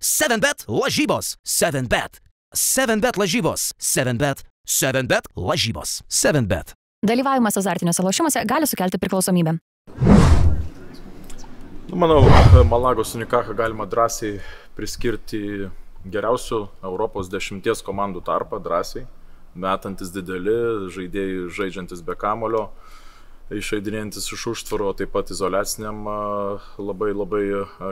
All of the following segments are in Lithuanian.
7bet lažybos. 7bet. 7bet lažybos. 7bet. 7bet lažybos. 7bet. Dalyvavimas azartiniuose lošimuose gali sukelti priklausomybę. Manau, Malagos Unikachą galima drąsiai priskirti geriausių Europos 10 komandų tarpą, drąsiai, metantis dideli, žaidėjai žaidžiantis be kamulio, išeidinėjantis iš užtvaro, taip pat izoliaciniam labai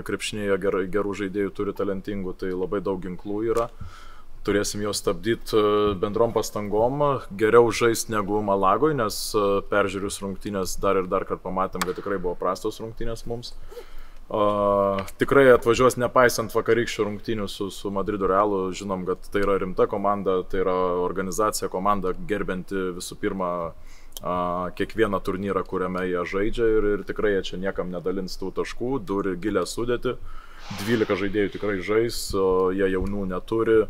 krepšinėje gerų žaidėjų turi talentingų, tai labai daug ginklų yra. Turėsim juos stabdyti bendrom pastangom, geriau žaisti negu Malagoj, nes peržiūrius rungtynės dar kartą pamatėm, kad tikrai buvo prastos rungtynės mums. Tikrai atvažiuos nepaisant vakarykščių rungtynių su Madrido Realu, žinom, kad tai yra rimta komanda, tai yra organizacija, komanda gerbianti visų pirma kiekvieną turnyrą, kuriame jie žaidžia ir tikrai jie čia niekam nedalins tų taškų, turi gilę sudėtį, 12 žaidėjų tikrai žais, jie jaunų neturi.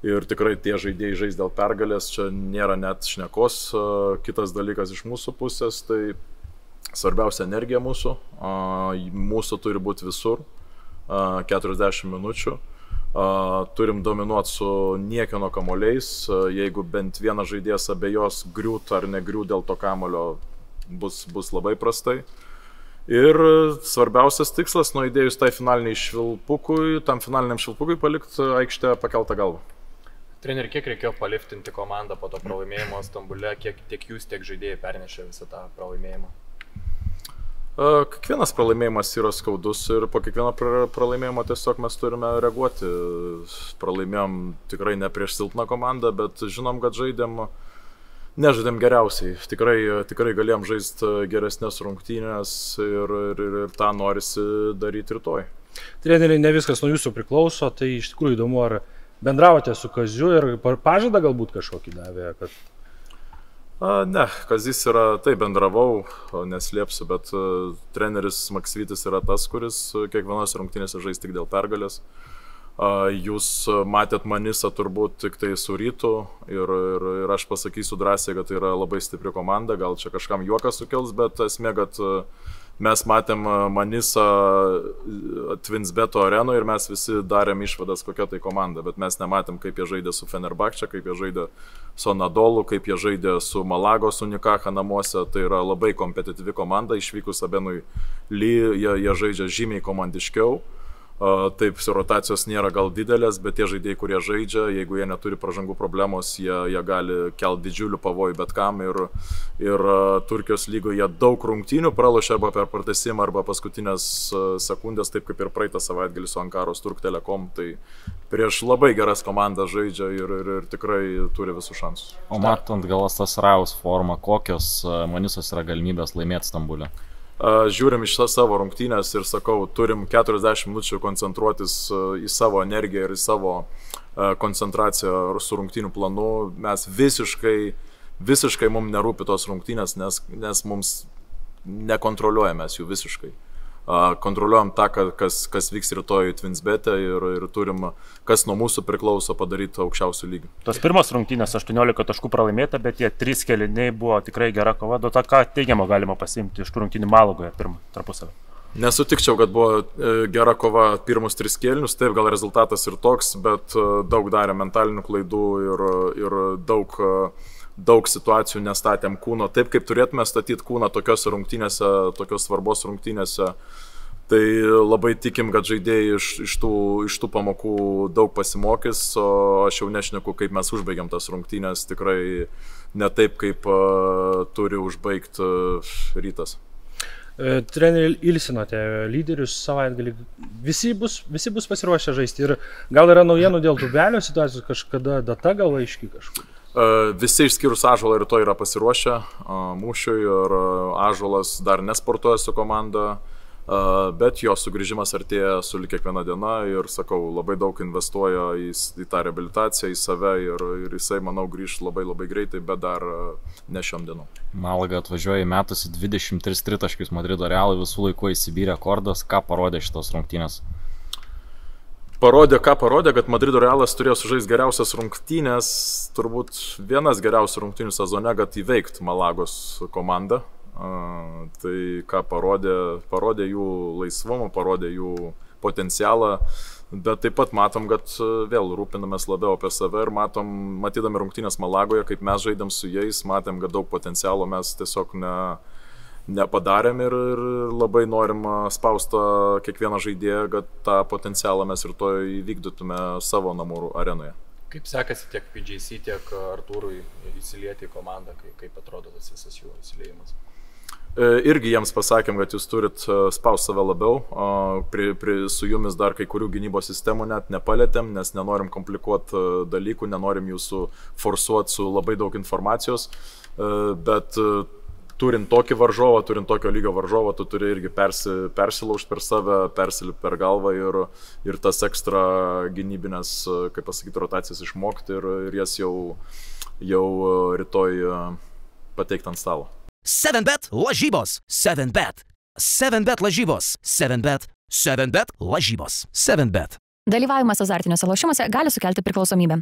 Ir tikrai tie žaidėjai žais dėl pergalės, čia nėra net šnekos. Kitas dalykas iš mūsų pusės, tai svarbiausia energija mūsų. Mūsų turi būti visur, 40 minučių. Turim dominuoti su niekieno kamuoliais. Jeigu bent vienas žaidėjas abejos griūt ar negriūt dėl to kamulio, bus labai prastai. Ir svarbiausias tikslas, nuo įdėjus tai finaliniai švilpukui, tam finaliniam švilpukui palikti aikštę pakeltą galvą. Treneri, kiek reikėjo paliftinti komandą po to pralaimėjimo Stambule, kiek tiek jūs, tiek žaidėjai pernešė visą tą pralaimėjimą? Kiekvienas pralaimėjimas yra skaudus ir po kiekvieno pralaimėjimo tiesiog mes turime reaguoti. Pralaimėjom tikrai ne prieš silpną komandą, bet žinom, kad nežaidėm geriausiai. Tikrai galėjom žaisti geresnės rungtynės ir tą norisi daryti rytoj. Treneri, ne viskas nuo jūsų priklauso, tai iš tikrųjų įdomu, ar bendravote su Kaziu ir pažadą galbūt kažkokį davė? Ne, Kazys yra, tai bendravau, neslėpsiu, bet treneris Maksvytis yra tas, kuris kiekvienos rungtynėse žais tik dėl pergalės. Jūs matėt Manisą turbūt tik tai su Rytu ir aš pasakysiu drąsiai, kad tai yra labai stipri komanda, gal čia kažkam juokas sukels, bet esmė, kad mes matėm Manisą Twinsbeto arenoje ir mes visi darėm išvadas, kokia tai komanda, bet mes nematėm, kaip jie žaidė su Fenerbahče, kaip jie žaidė su Anadolu, kaip jie žaidė su Malagos Unikacha namuose. Tai yra labai kompetityvi komanda, išvykus Abenui Ly, jie žaidžia žymiai komandiškiau. Taip, rotacijos nėra gal didelės, bet tie žaidėjai, kurie žaidžia, jeigu jie neturi pražangų problemos, jie gali kelti didžiulių pavojų bet kam ir Turkijos lygoje daug rungtynių pralošia arba per pratęsimą arba paskutinės sekundės, taip kaip ir praeitą savaitgalį su Ankaros Turk Telekom, tai prieš labai geras komandas žaidžia ir tikrai turi visų šansų. O matant Galatasaray formą, kokios Manisos yra galimybės laimėti Stambule? Žiūrim iš savo rungtynės ir sakau, turim 40 minučių koncentruotis į savo energiją ir į savo koncentraciją su rungtynių planu. Mes visiškai mums nerūpi tos rungtynės, nes mums nekontroliuojame jų visiškai. Kontroliuojam tą, kas vyks rytoj Twinsbete ir turim, kas nuo mūsų priklauso, padaryti aukščiausių lygių. Tos pirmos rungtynės 18 taškų pralaimėta, bet tie 3 kėliniai buvo tikrai gera kova. Duota, ką teigiamo galima pasiimti iš tų rungtynių Malagoje tarpusavį? Nesutikčiau, kad buvo gera kova pirmus 3 kėlinius, taip gal rezultatas ir toks, bet daug darė mentalinių klaidų ir daug situacijų nestatėm kūno taip, kaip turėtume statyti kūną tokios rungtynėse, tokios svarbos rungtynėse. Tai labai tikim, kad žaidėjai iš tų pamokų daug pasimokys, o aš jau nešneku, kaip mes užbaigiam tas rungtynės, tikrai ne taip, kaip turi užbaigti Rytas. Treneri, ilsinote lyderius savaitgalį, visi bus pasiruošę žaisti ir gal yra naujienų dėl Tubelio situacijos, kažkada data gal aiški kažkur? Visi išskyrus Ąžuolą rytoj yra pasiruošę mūšiui ir Ąžuolas dar nesportuoja su komanda, bet jo sugrįžimas artėja su kiekviena diena ir, sakau, labai daug investuoja į tą reabilitaciją, į save ir jisai, manau, grįš labai greitai, bet dar ne šiom dienom. Malaga atvažiuoja metusi 23 tritaškius Madrido Realui, visų laikų įsibyrė rekordas. Ką parodė šitos rungtynės? Parodė, kad Madrido Realas turėjo sužaisti geriausias rungtynės, turbūt vienas geriausių rungtynių sezone, kad įveikti Malagos komandą. Tai ką parodė jų laisvumą, parodė jų potencialą. Bet taip pat matom, kad vėl rūpinamės labiau apie save ir matydami rungtynės Malagoje, kaip mes žaidėm su jais, matėm, kad daug potencialo mes tiesiog nepadarėm ir labai norim spausti kiekvieną žaidėją, kad tą potencialą mes ir to įvykdytume savo namų arenoje. Kaip sekasi tiek PJC, tiek Artūrui įsilieti į komandą, kaip atrodo tas visas jų įsiliejimas? Irgi jiems pasakėm, kad jūs turit spausti save labiau, su jumis dar kai kurių gynybos sistemų net nepalėtėm, nes nenorim komplikuoti dalykų, nenorim jūsų forsuoti su labai daug informacijos, bet turint tokį varžovą, turint tokio lygio varžovą, tu turi irgi persilaužti per save, persilipti per galvą ir tas ekstra gynybinės, kaip pasakyti, rotacijas išmokti ir jas jau rytoj pateikti ant stalo. 7bet lažybos. 7bet. 7bet lažybos. 7bet. 7bet lažybos. 7bet. Dalyvavimas azartiniuose lošimuose gali sukelti priklausomybę.